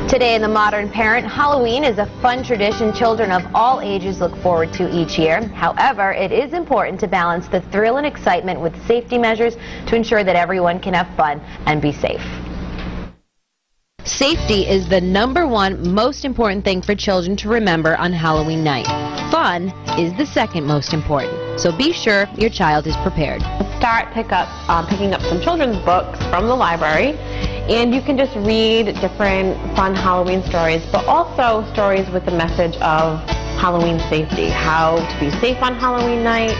Today in The Modern Parent, Halloween is a fun tradition children of all ages look forward to each year. However, it is important to balance the thrill and excitement with safety measures to ensure that everyone can have fun and be safe. Safety is the #1 most important thing for children to remember on Halloween night. Fun is the second most important, so be sure your child is prepared. Start picking up some children's books from the library, and you can just read different fun Halloween stories, but also stories with the message of Halloween safety, how to be safe on Halloween night.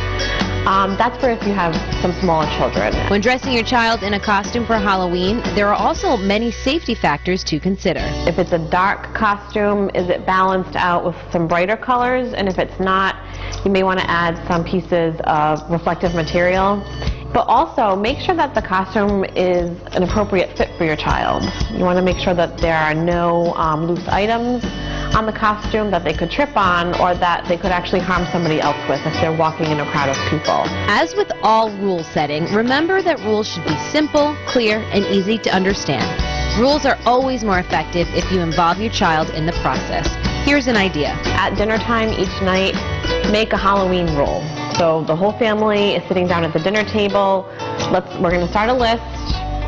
That's for if you have some smaller children. When dressing your child in a costume for Halloween, there are also many safety factors to consider. If it's a dark costume, is it balanced out with some brighter colors? And if it's not, you may want to add some pieces of reflective material. But also, make sure that the costume is an appropriate fit for your child. You want to make sure that there are no loose items on the costume that they could trip on or that they could actually harm somebody else with if they're walking in a crowd of people. As with all rule setting, remember that rules should be simple, clear, and easy to understand. Rules are always more effective if you involve your child in the process. Here's an idea. At dinner time each night, make a Halloween rule. So the whole family is sitting down at the dinner table. We're going to start a list.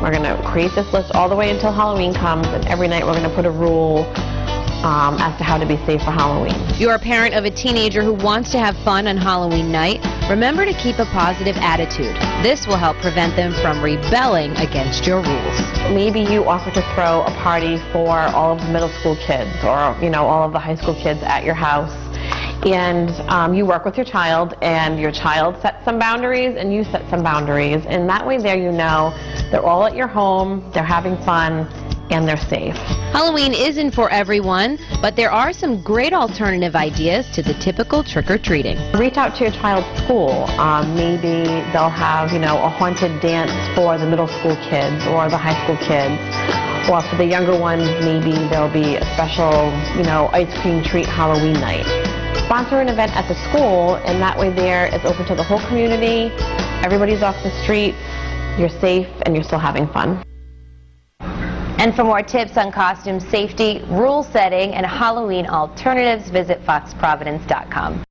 We're going to create this list all the way until Halloween comes, and every night we're going to put a rule as to how to be safe for Halloween. You're a parent of a teenager who wants to have fun on Halloween night. Remember to keep a positive attitude. This will help prevent them from rebelling against your rules. Maybe you offer to throw a party for all of the middle school kids or all of the high school kids at your house. And you work with your child, and your child sets some boundaries and you set some boundaries, and that way there you know they're all at your home, they're having fun, and they're safe. Halloween isn't for everyone, but there are some great alternative ideas to the typical trick-or-treating. Reach out to your child's school. Maybe they'll have, a haunted dance for the middle school kids or the high school kids. Or for the younger ones, maybe there'll be a special, ice cream treat Halloween night. Sponsor an event at the school, and that way there it's open to the whole community. Everybody's off the street, you're safe, and you're still having fun. And for more tips on costume safety, rule setting, and Halloween alternatives, visit foxprovidence.com.